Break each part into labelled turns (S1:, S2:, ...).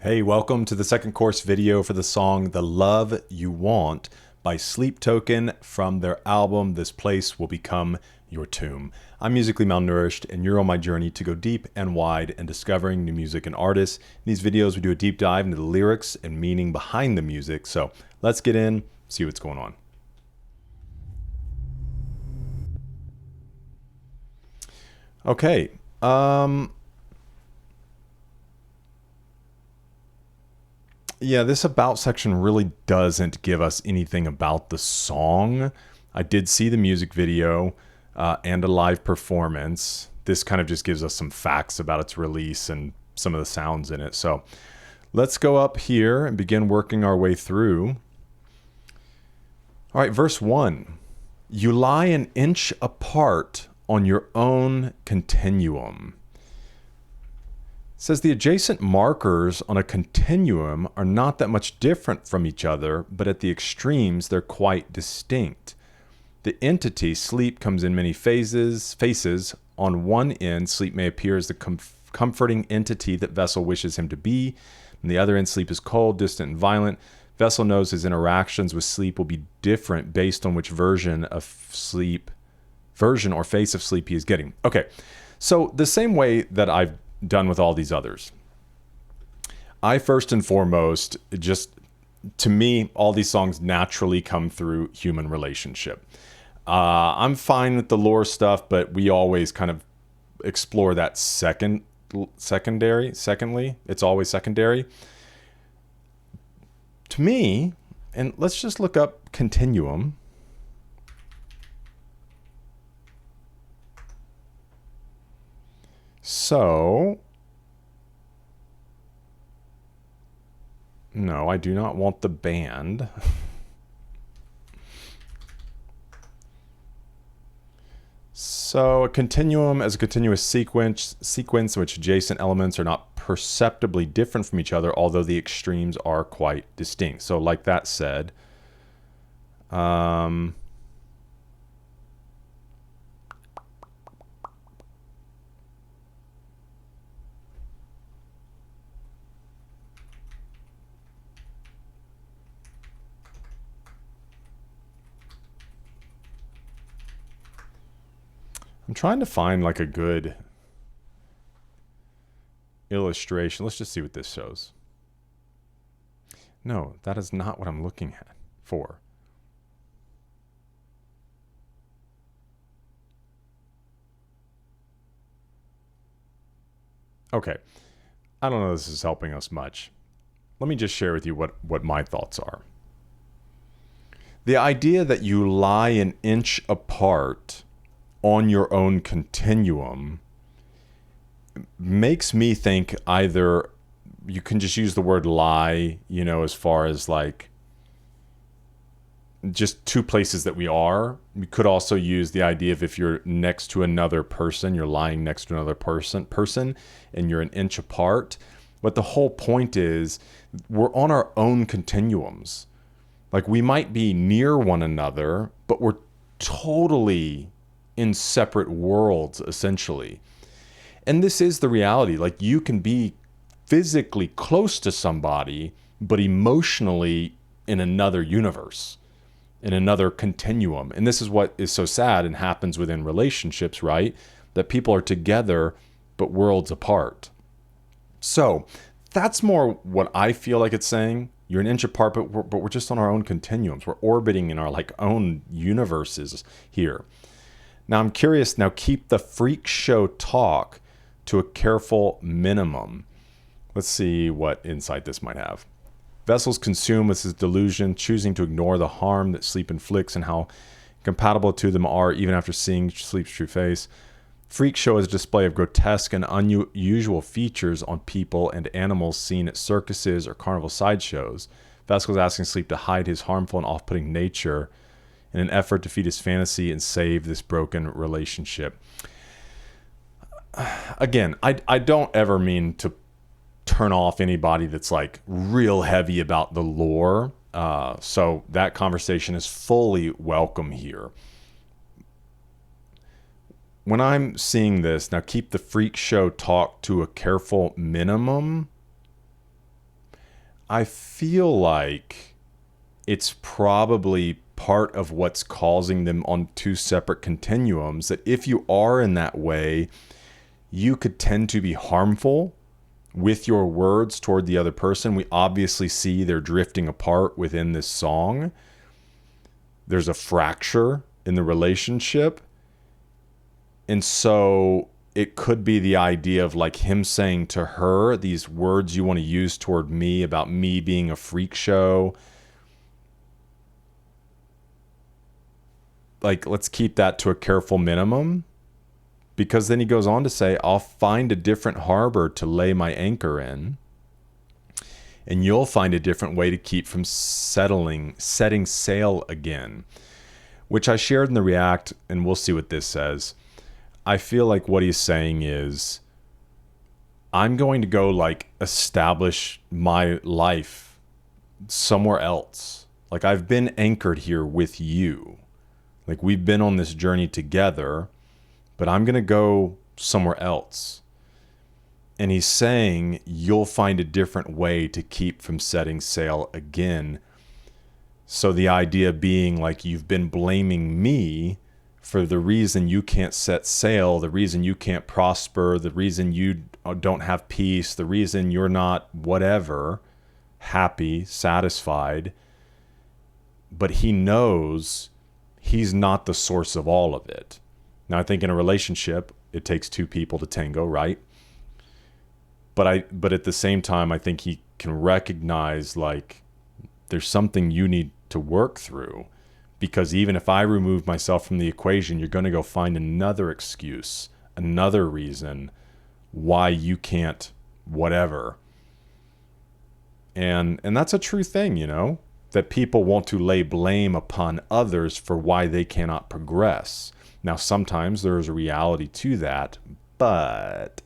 S1: Hey, welcome to the second course video for the song The Love You Want by Sleep Token from their album This Place Will Become Your Tomb. I'm musically malnourished and you're on my journey to go deep and wide in discovering new music and artists. In these videos we do a deep dive into the lyrics and meaning behind the music. So let's get in, see what's going on. Okay, yeah, this about section really doesn't give us anything about the song. I did see the music video and a live performance. This kind of just gives us some facts about its release and some of the sounds in it. So let's go up here and begin working our way through. All right, verse 1. You lie an inch apart on your own continuum. It says the adjacent markers on a continuum are not that much different from each other, but at the extremes they're quite distinct. The entity, sleep, comes in many faces. On one end, sleep may appear as the comforting entity that Vessel wishes him to be. On the other end, sleep is cold, distant, and violent. Vessel knows his interactions with sleep will be different based on which version or face of sleep he is getting. Okay, so the same way that I've done with all these others, I first and foremost, just to me, all these songs naturally come through human relationship. I'm fine with the lore stuff, but we always kind of explore that secondly. It's always secondary. To me, and let's just look up continuum. So, no, I do not want the band. So a continuum is a continuous sequence in which adjacent elements are not perceptibly different from each other, although the extremes are quite distinct. So like that said, I'm trying to find like a good illustration. Let's just see what this shows. No, that is not what I'm looking at for. Okay, I don't know if this is helping us much. Let me just share with you what my thoughts are. The idea that you lie an inch apart on your own continuum makes me think either you can just use the word lie, as far as like just two places that we are. We could also use the idea of if you're next to another person, you're lying next to another person, and you're an inch apart. But the whole point is we're on our own continuums. Like we might be near one another, but we're totally in separate worlds, essentially. And this is the reality. Like you can be physically close to somebody, but emotionally in another universe, in another continuum. And this is what is so sad and happens within relationships, right? That people are together, but worlds apart. So that's more what I feel like it's saying. You're an inch apart, but we're just on our own continuums. We're orbiting in our like own universes here. Now I'm curious, now keep the freak show talk to a careful minimum. Let's see what insight this might have. Vessel's consumed with his delusion, choosing to ignore the harm that sleep inflicts and how compatible two of them are even after seeing sleep's true face. Freak show is a display of grotesque and unusual features on people and animals seen at circuses or carnival sideshows. Vessel is asking sleep to hide his harmful and off-putting nature in an effort to feed his fantasy and save this broken relationship. Again, I don't ever mean to turn off anybody that's like real heavy about the lore. So that conversation is fully welcome here. When I'm seeing this, now keep the freak show talk to a careful minimum. I feel like it's probably part of what's causing them on two separate continuums, that if you are in that way, you could tend to be harmful with your words toward the other person. We obviously see they're drifting apart within this song. There's a fracture in the relationship. And so it could be the idea of like him saying to her, these words you want to use toward me about me being a freak show. Like, let's keep that to a careful minimum. Because then he goes on to say, I'll find a different harbor to lay my anchor in. And you'll find a different way to keep from setting sail again. Which I shared in the React, and we'll see what this says. I feel like what he's saying is, I'm going to go like establish my life somewhere else. Like, I've been anchored here with you. Like, we've been on this journey together, but I'm going to go somewhere else. And he's saying, you'll find a different way to keep from setting sail again. So the idea being like, you've been blaming me for the reason you can't set sail, the reason you can't prosper, the reason you don't have peace, the reason you're not whatever, happy, satisfied. But he knows he's not the source of all of it. Now, I think in a relationship, it takes two people to tango, right? But at the same time, I think he can recognize like there's something you need to work through. Because even if I remove myself from the equation, you're going to go find another excuse, another reason why you can't whatever. And that's a true thing, you know, that people want to lay blame upon others for why they cannot progress. Now, sometimes there is a reality to that, but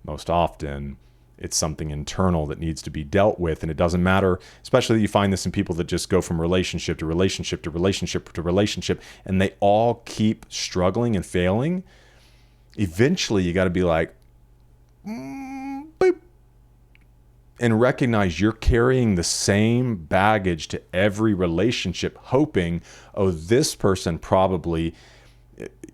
S1: most often it's something internal that needs to be dealt with. And it doesn't matter, especially you find this in people that just go from relationship to relationship to relationship to relationship, and they all keep struggling and failing. Eventually, you got to be like, boop, and recognize you're carrying the same baggage to every relationship, hoping, oh, this person probably,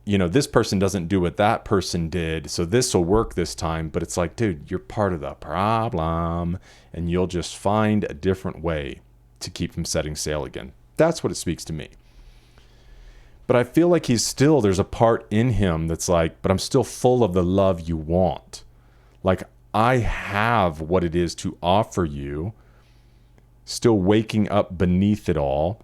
S1: you know, this person doesn't do what that person did, so this will work this time. But it's like, dude, you're part of the problem, and you'll just find a different way to keep from setting sail again. That's what it speaks to me. But I feel like there's a part in him that's like, but I'm still full of the love you want. Like, I have what it is to offer you, still waking up beneath it all.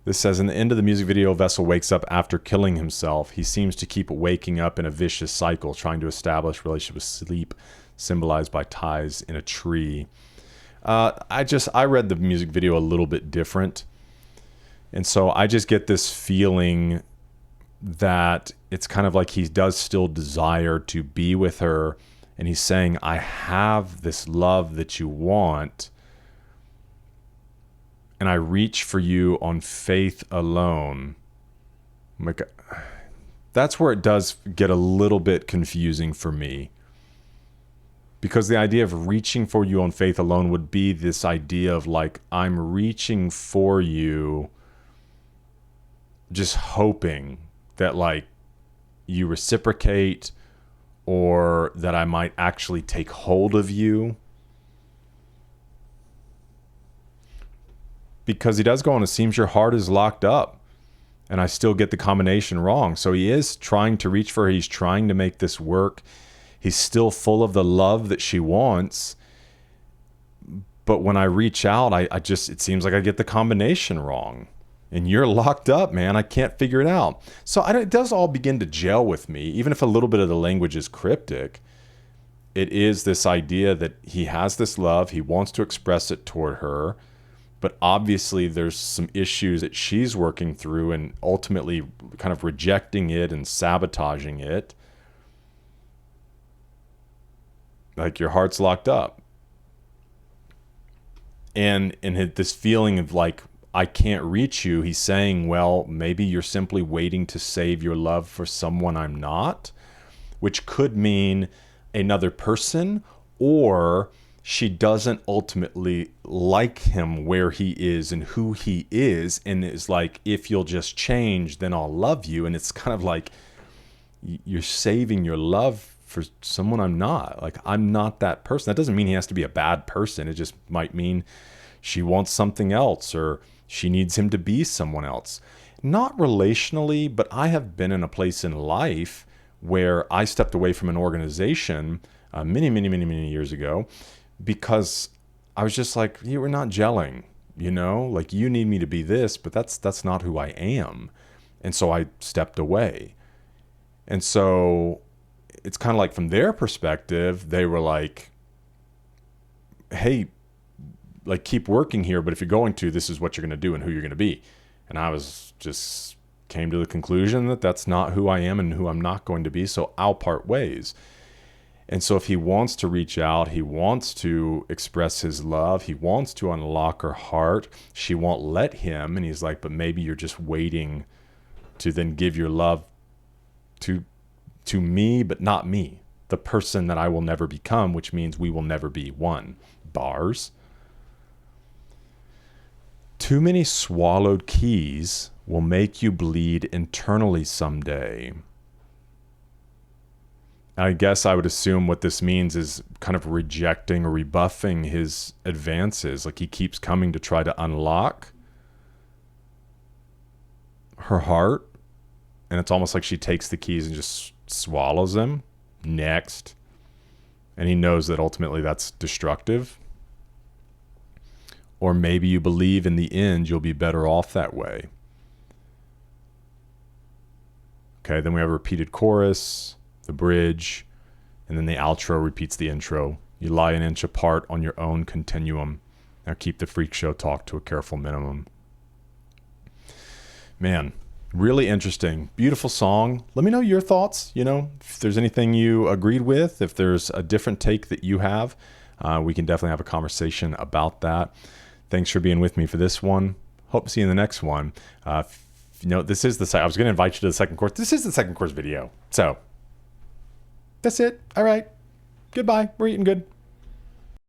S1: This says, in the end of the music video, Vessel wakes up after killing himself. He seems to keep waking up in a vicious cycle, trying to establish relationship with sleep, symbolized by ties in a tree. I read the music video a little bit different. And so I just get this feeling that it's kind of like he does still desire to be with her. And he's saying, I have this love that you want, and I reach for you on faith alone. Like, that's where it does get a little bit confusing for me. Because the idea of reaching for you on faith alone would be this idea of like, I'm reaching for you just hoping that like you reciprocate, or that I might actually take hold of you. Because he does go on, it seems your heart is locked up, and I still get the combination wrong. So he is trying to reach for her. He's trying to make this work. He's still full of the love that she wants. But when I reach out, it seems like I get the combination wrong. And you're locked up, man. I can't figure it out. So it does all begin to gel with me, even if a little bit of the language is cryptic. It is this idea that he has this love. He wants to express it toward her. But obviously there's some issues that she's working through and ultimately kind of rejecting it and sabotaging it. Like, your heart's locked up. And this feeling of like, I can't reach you, he's saying, well, maybe you're simply waiting to save your love for someone I'm not, which could mean another person, or she doesn't ultimately like him where he is and who he is, and is like, if you'll just change, then I'll love you. And it's kind of like, you're saving your love for someone I'm not. Like, I'm not that person. That doesn't mean he has to be a bad person. It just might mean she wants something else, or she needs him to be someone else. Not relationally, but I have been in a place in life where I stepped away from an organization many years ago, because I was just like, you were not gelling, like, you need me to be this, but that's not who I am. And so I stepped away. And so it's kind of like, from their perspective, they were like, hey, like, keep working here, but if you're going to, this is what you're going to do and who you're going to be. And I was just came to the conclusion that that's not who I am and who I'm not going to be. So I'll part ways. And so if he wants to reach out, he wants to express his love, he wants to unlock her heart, she won't let him. And he's like, but maybe you're just waiting to then give your love to me, but not me, the person that I will never become, which means we will never be one. Bars. Too many swallowed keys will make you bleed internally someday. I guess I would assume what this means is kind of rejecting or rebuffing his advances. Like, he keeps coming to try to unlock her heart, and it's almost like she takes the keys and just swallows them. Next. And he knows that ultimately that's destructive. Or maybe you believe in the end you'll be better off that way. Okay, then we have a repeated chorus, the bridge, and then the outro repeats the intro. You lie an inch apart on your own continuum. Now keep the freak show talk to a careful minimum. Man, really interesting. Beautiful song. Let me know your thoughts. If there's anything you agreed with, if there's a different take that you have, we can definitely have a conversation about that. Thanks for being with me for this one. Hope to see you in the next one. This is I was going to invite you to the second course. This is the second course video. So that's it. All right. Goodbye. We're eating good.